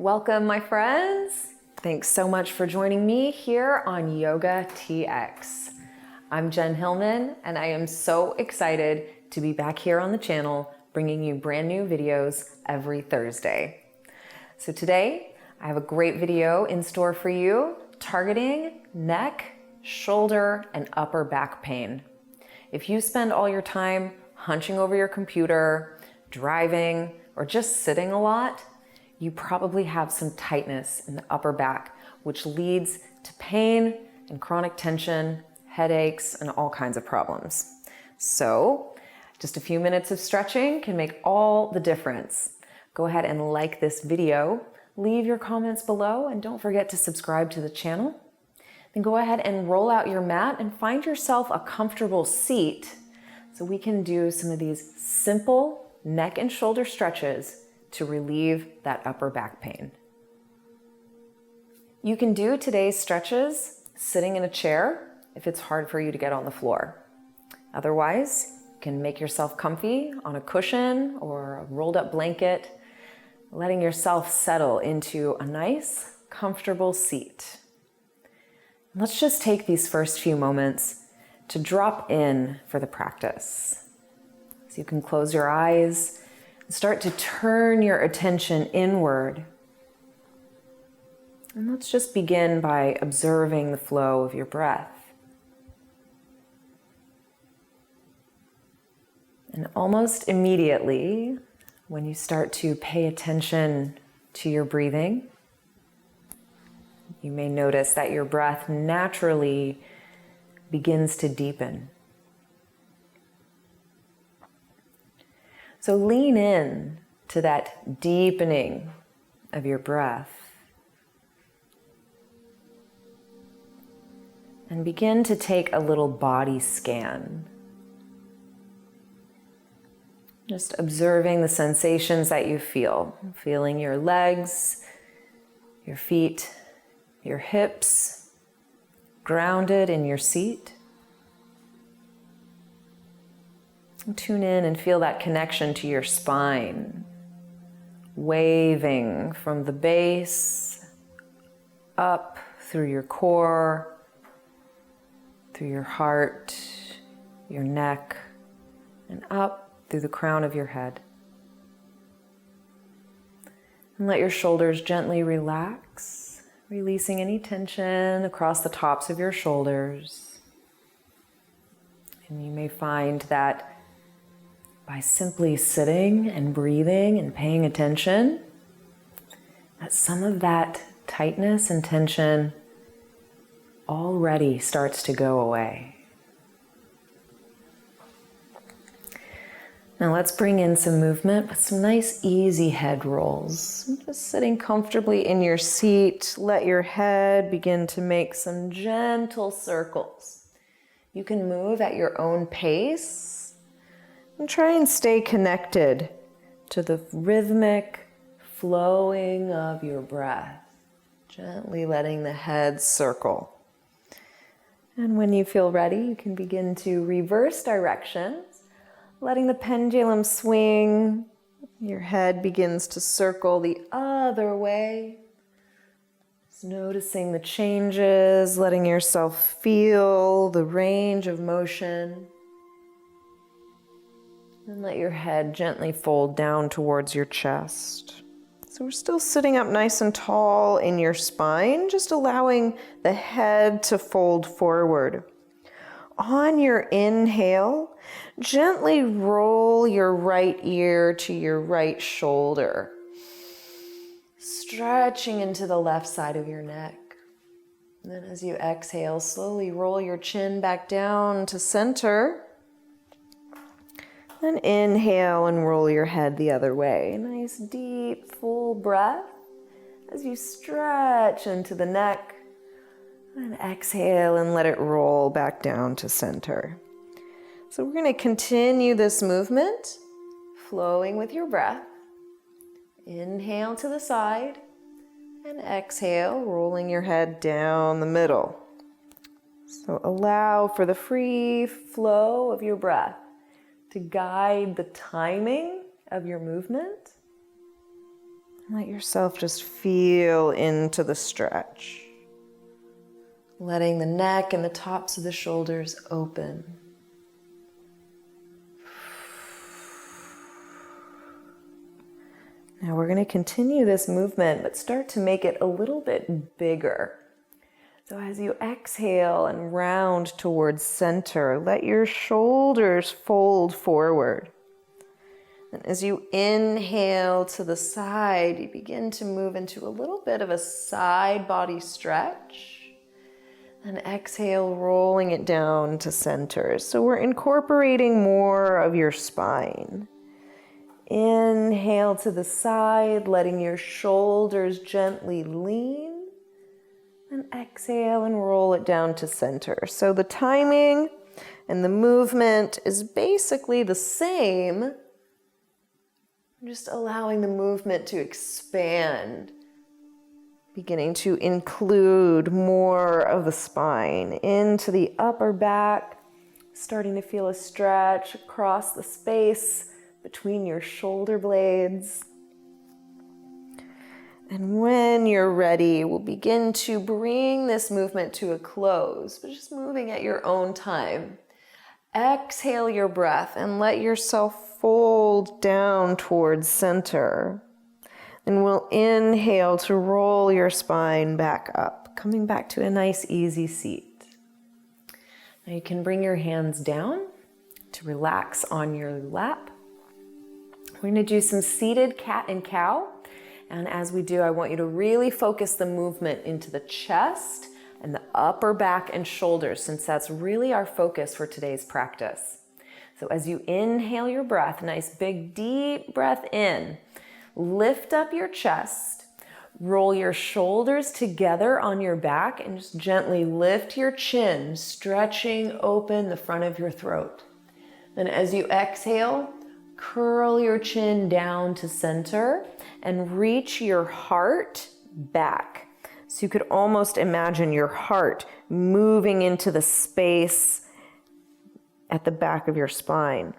Welcome, my friends. Thanks so much for joining me here on Yoga TX. I'm Jen Hilman, and I am so excited to be back here on the channel, bringing you brand new videos every Thursday. So today, I have a great video in store for you, targeting neck, shoulder, and upper back pain. If you spend all your time hunching over your computer, driving, or just sitting a lot, you probably have some tightness in the upper back, which leads to pain and chronic tension, headaches, and all kinds of problems. So, just a few minutes of stretching can make all the difference. Go ahead and like this video, leave your comments below, and don't forget to subscribe to the channel. Then go ahead and roll out your mat and find yourself a comfortable seat so we can do some of these simple neck and shoulder stretches to relieve that upper back pain. You can do today's stretches sitting in a chair if it's hard for you to get on the floor. Otherwise, you can make yourself comfy on a cushion or a rolled up blanket, letting yourself settle into a nice, comfortable seat. Let's just take these first few moments to drop in for the practice. So you can close your eyes, start to turn your attention inward. And let's just begin by observing the flow of your breath. And almost immediately, when you start to pay attention to your breathing, you may notice that your breath naturally begins to deepen. So lean in to that deepening of your breath and begin to take a little body scan. Just observing the sensations that you feel, feeling your legs, your feet, your hips, grounded in your seat. Tune in and feel that connection to your spine, waving from the base up through your core, through your heart, your neck, and up through the crown of your head. And let your shoulders gently relax, releasing any tension across the tops of your shoulders. And you may find that by simply sitting and breathing and paying attention, that some of that tightness and tension already starts to go away. Now let's bring in some movement with some nice easy head rolls. Just sitting comfortably in your seat, let your head begin to make some gentle circles. You can move at your own pace. And try and stay connected to the rhythmic flowing of your breath, gently letting the head circle. And when you feel ready, you can begin to reverse directions, letting the pendulum swing. Your head begins to circle the other way. Just noticing the changes, letting yourself feel the range of motion. And let your head gently fold down towards your chest. So we're still sitting up nice and tall in your spine, just allowing the head to fold forward. On your inhale, gently roll your right ear to your right shoulder, stretching into the left side of your neck. And then as you exhale, slowly roll your chin back down to center. Then inhale and roll your head the other way. Nice deep full breath as you stretch into the neck. And exhale and let it roll back down to center. So we're going to continue this movement, flowing with your breath. Inhale to the side and exhale, rolling your head down the middle. So allow for the free flow of your breath to guide the timing of your movement. Let yourself just feel into the stretch. Letting the neck and the tops of the shoulders open. Now we're going to continue this movement, but start to make it a little bit bigger. So as you exhale and round towards center, let your shoulders fold forward. And as you inhale to the side, you begin to move into a little bit of a side body stretch. And exhale, rolling it down to center. So we're incorporating more of your spine. Inhale to the side, letting your shoulders gently lean. And exhale and roll it down to center. So the timing and the movement is basically the same. Just allowing the movement to expand. Beginning to include more of the spine into the upper back. Starting to feel a stretch across the space between your shoulder blades. And when you're ready, we'll begin to bring this movement to a close, but just moving at your own time. Exhale your breath and let yourself fold down towards center. And we'll inhale to roll your spine back up, coming back to a nice easy seat. Now you can bring your hands down to relax on your lap. We're going to do some seated cat and cow. And as we do, I want you to really focus the movement into the chest and the upper back and shoulders, since that's really our focus for today's practice. So as you inhale your breath, nice big deep breath in, lift up your chest, roll your shoulders together on your back, and just gently lift your chin, stretching open the front of your throat. Then as you exhale, curl your chin down to center and reach your heart back. So you could almost imagine your heart moving into the space at the back of your spine.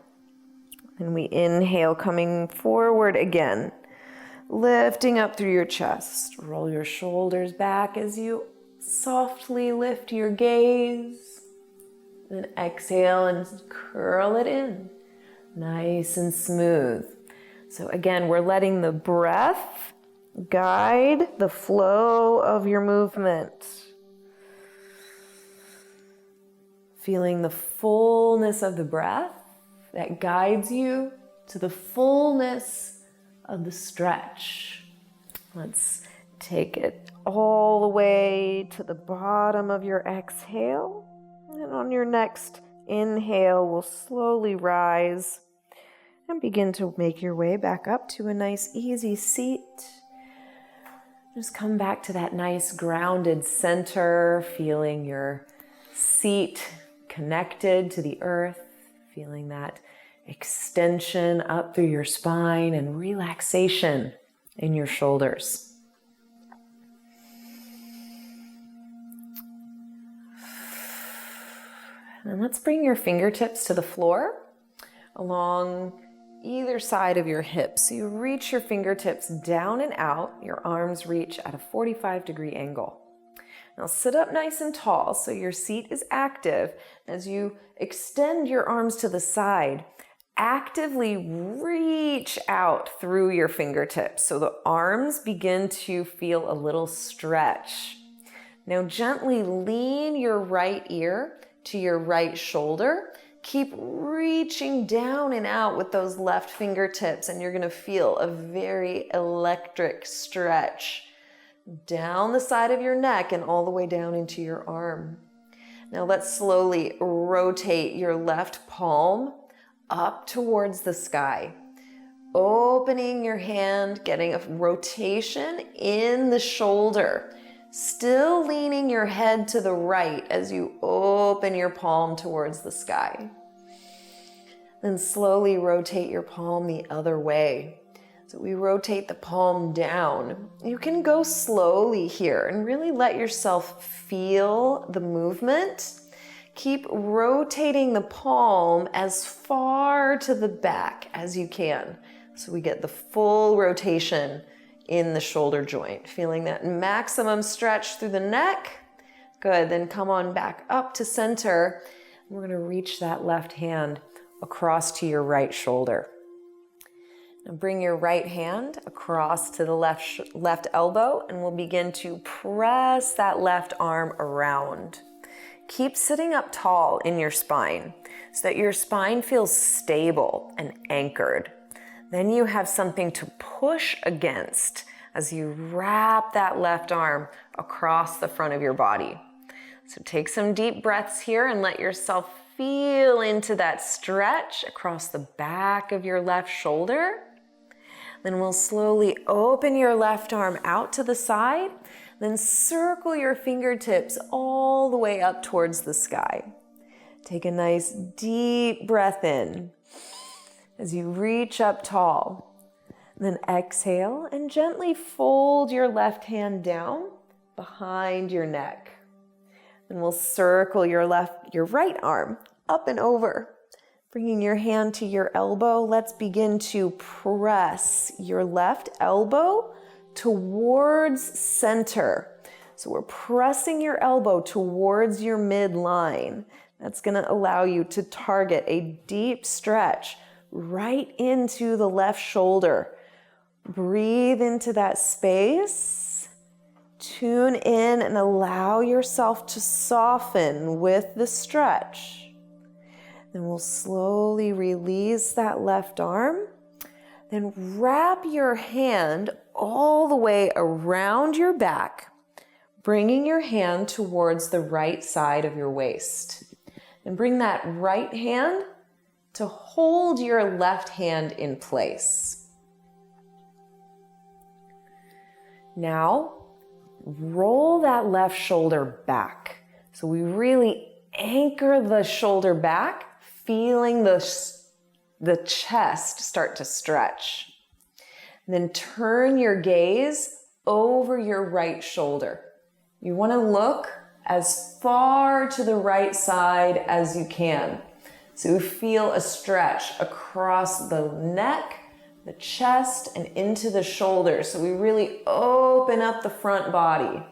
And we inhale, coming forward again, lifting up through your chest. Roll your shoulders back as you softly lift your gaze. Then exhale and curl it in, nice and smooth. So again, we're letting the breath guide the flow of your movement. Feeling the fullness of the breath that guides you to the fullness of the stretch. Let's take it all the way to the bottom of your exhale. And on your next inhale, we'll slowly rise and begin to make your way back up to a nice easy seat. Just come back to that nice grounded center, feeling your seat connected to the earth, feeling that extension up through your spine and relaxation in your shoulders. And let's bring your fingertips to the floor along either side of your hips. So you reach your fingertips down and out. Your arms reach at a 45-degree angle. Now sit up nice and tall so your seat is active. As you extend your arms to the side, actively reach out through your fingertips so the arms begin to feel a little stretch. Now gently lean your right ear to your right shoulder. Keep reaching down and out with those left fingertips, and you're going to feel a very electric stretch down the side of your neck and all the way down into your arm. Now let's slowly rotate your left palm up towards the sky. Opening your hand, getting a rotation in the shoulder. Still leaning your head to the right as you open your palm towards the sky. Then slowly rotate your palm the other way. So we rotate the palm down. You can go slowly here and really let yourself feel the movement. Keep rotating the palm as far to the back as you can. So we get the full rotation in the shoulder joint. Feeling that maximum stretch through the neck. Good, then come on back up to center. We're gonna reach that left hand across to your right shoulder. Now bring your right hand across to the left elbow, and we'll begin to press that left arm around. Keep sitting up tall in your spine so that your spine feels stable and anchored. Then you have something to push against as you wrap that left arm across the front of your body. So take some deep breaths here and let yourself feel into that stretch across the back of your left shoulder. Then we'll slowly open your left arm out to the side, then circle your fingertips all the way up towards the sky. Take a nice deep breath in as you reach up tall. Then exhale and gently fold your left hand down behind your neck. Then we'll circle your right arm up and over. Bringing your hand to your elbow, let's begin to press your left elbow towards center. So we're pressing your elbow towards your midline. That's gonna allow you to target a deep stretch right into the left shoulder. Breathe into that space. Tune in and allow yourself to soften with the stretch. Then we'll slowly release that left arm. Then wrap your hand all the way around your back, bringing your hand towards the right side of your waist. And bring that right hand to hold your left hand in place. Now, roll that left shoulder back. So we really anchor the shoulder back, feeling the chest start to stretch. And then turn your gaze over your right shoulder. You want to look as far to the right side as you can. So feel a stretch across the neck, the chest, and into the shoulders. So we really open up the front body.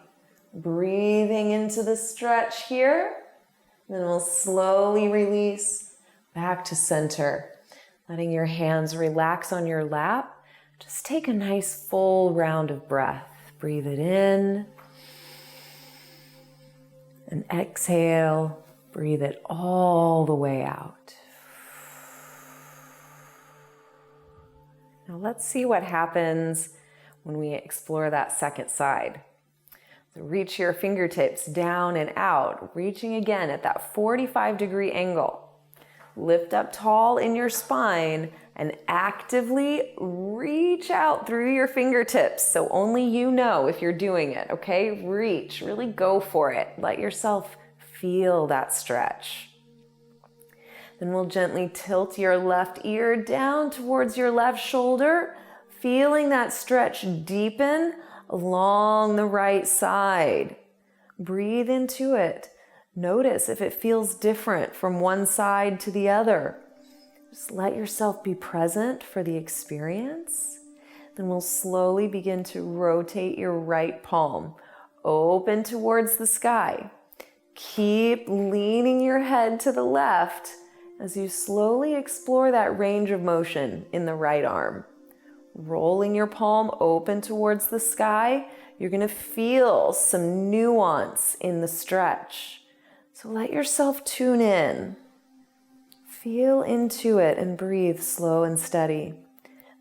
Breathing into the stretch here. Then we'll slowly release back to center. Letting your hands relax on your lap. Just take a nice full round of breath. Breathe it in. And exhale. Breathe it all the way out. Now let's see what happens when we explore that second side. So reach your fingertips down and out, reaching again at that 45-degree angle. Lift up tall in your spine and actively reach out through your fingertips. So only you know if you're doing it, okay? Reach, really go for it. Let yourself feel that stretch. Then we'll gently tilt your left ear down towards your left shoulder, feeling that stretch deepen along the right side. Breathe into it. Notice if it feels different from one side to the other. Just let yourself be present for the experience. Then we'll slowly begin to rotate your right palm, open towards the sky. Keep leaning your head to the left as you slowly explore that range of motion in the right arm. Rolling your palm open towards the sky, you're going to feel some nuance in the stretch. So let yourself tune in. Feel into it and breathe slow and steady.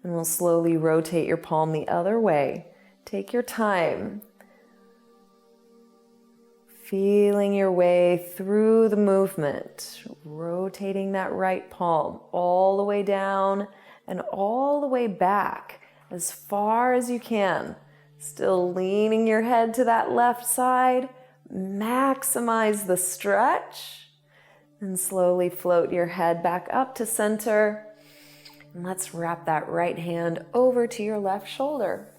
And we'll slowly rotate your palm the other way. Take your time. Feeling your way through the movement, rotating that right palm all the way down and all the way back as far as you can. Still leaning your head to that left side. Maximize the stretch and slowly float your head back up to center. And let's wrap that right hand over to your left shoulder.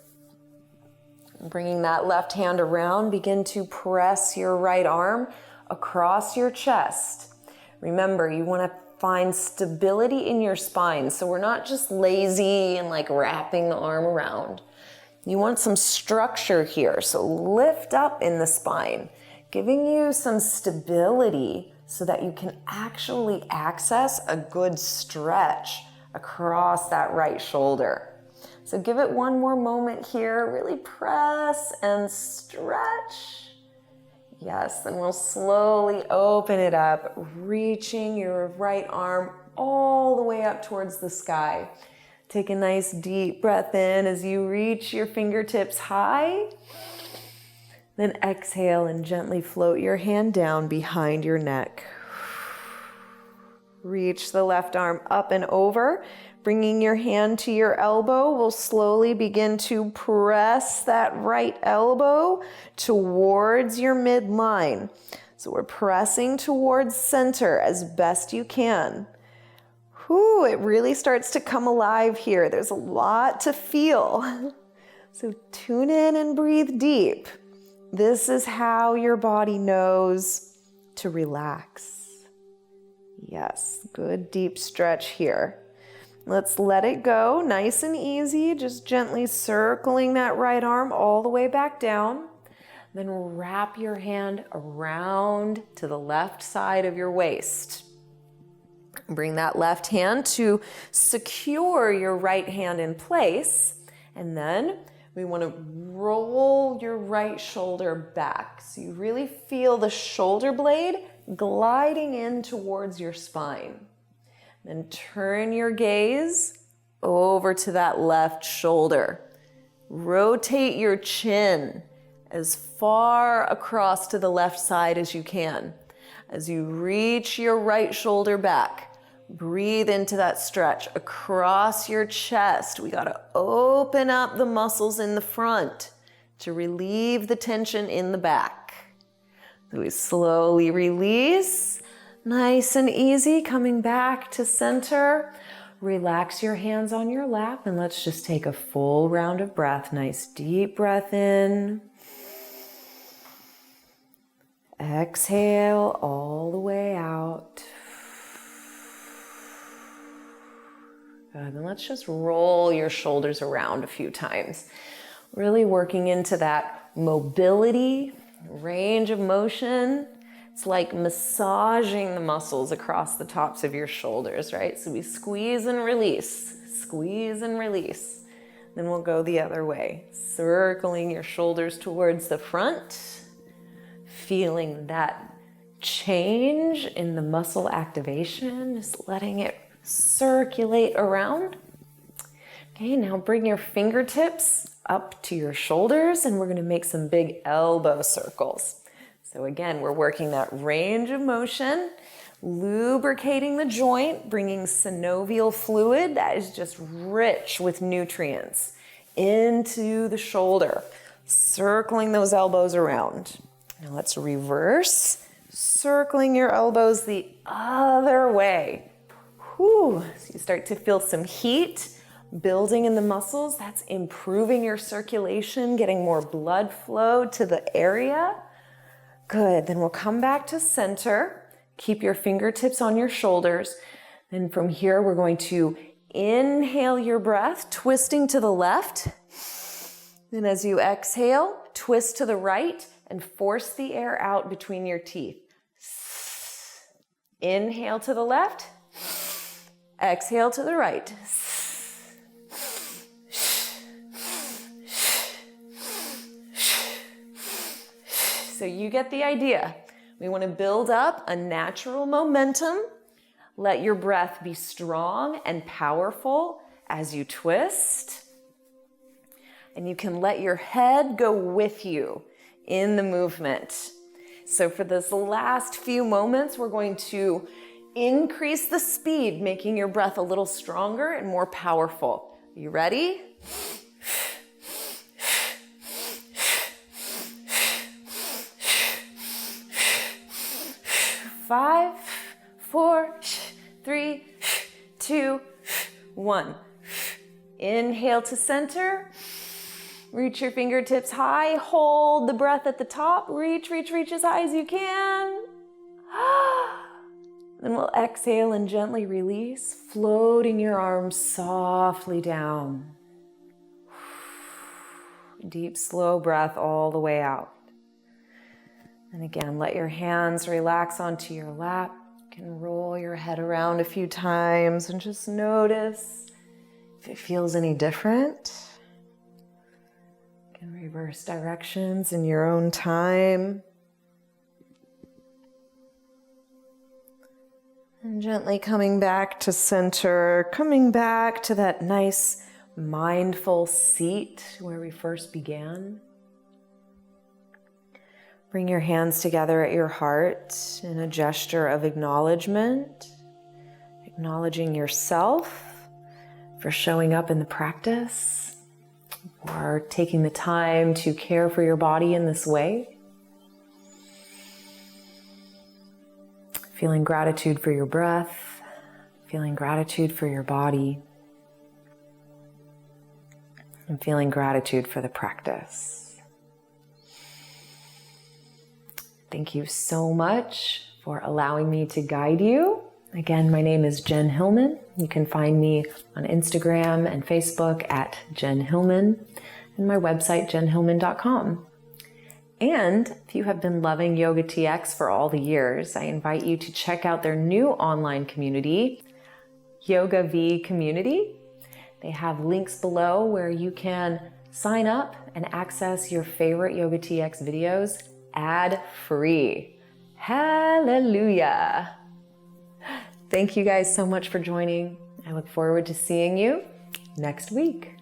Bringing that left hand around, begin to press your right arm across your chest. Remember, you want to find stability in your spine. So we're not just lazy and like wrapping the arm around. You want some structure here, so lift up in the spine, giving you some stability so that you can actually access a good stretch across that right shoulder. So give it one more moment here, really press and stretch. Yes, then we'll slowly open it up, reaching your right arm all the way up towards the sky. Take a nice deep breath in as you reach your fingertips high. Then exhale and gently float your hand down behind your neck. Reach the left arm up and over. Bringing your hand to your elbow, we'll slowly begin to press that right elbow towards your midline. So we're pressing towards center as best you can. Whew, it really starts to come alive here. There's a lot to feel. So tune in and breathe deep. This is how your body knows to relax. Yes, good deep stretch here. Let's let it go, nice and easy, just gently circling that right arm all the way back down. Then wrap your hand around to the left side of your waist. Bring that left hand to secure your right hand in place. And then we want to roll your right shoulder back. So you really feel the shoulder blade gliding in towards your spine. Then turn your gaze over to that left shoulder. Rotate your chin as far across to the left side as you can. As you reach your right shoulder back, breathe into that stretch across your chest. We got to open up the muscles in the front to relieve the tension in the back. So we slowly release, nice and easy, coming back to center. Relax your hands on your lap and let's just take a full round of breath. Nice deep breath in. Exhale all the way out. Good, then let's just roll your shoulders around a few times. Really working into that mobility, range of motion. It's like massaging the muscles across the tops of your shoulders, right? So we squeeze and release, squeeze and release. Then we'll go the other way, circling your shoulders towards the front, feeling that change in the muscle activation, just letting it circulate around. Okay, now bring your fingertips up to your shoulders and we're going to make some big elbow circles. So again, we're working that range of motion, lubricating the joint, bringing synovial fluid that is just rich with nutrients into the shoulder, circling those elbows around. Now let's reverse, circling your elbows the other way. Whew. So you start to feel some heat building in the muscles. That's improving your circulation, getting more blood flow to the area. Good, then we'll come back to center. Keep your fingertips on your shoulders. Then from here, we're going to inhale your breath, twisting to the left. Then as you exhale, twist to the right and force the air out between your teeth. Inhale to the left, exhale to the right. So you get the idea. We want to build up a natural momentum. Let your breath be strong and powerful as you twist. And you can let your head go with you in the movement. So for this last few moments, we're going to increase the speed, making your breath a little stronger and more powerful. Are you ready? 5, 4, 3, 2, 1. Inhale to center. Reach your fingertips high. Hold the breath at the top. Reach as high as you can. Then we'll exhale and gently release, floating your arms softly down. Deep, slow breath all the way out. And again, let your hands relax onto your lap. You can roll your head around a few times and just notice if it feels any different. You can reverse directions in your own time. And gently coming back to center, coming back to that nice mindful seat where we first began. Bring your hands together at your heart in a gesture of acknowledgement, acknowledging yourself for showing up in the practice or taking the time to care for your body in this way. Feeling gratitude for your breath, feeling gratitude for your body, and feeling gratitude for the practice. Thank you so much for allowing me to guide you. Again, my name is Jen Hilman. You can find me on Instagram and Facebook at Jen Hilman and my website, jenhilman.com. And if you have been loving Yoga TX for all the years, I invite you to check out their new online community, Yoga V Community. They have links below where you can sign up and access your favorite Yoga TX videos ad-free. Hallelujah. Thank you guys so much for joining. I look forward to seeing you next week.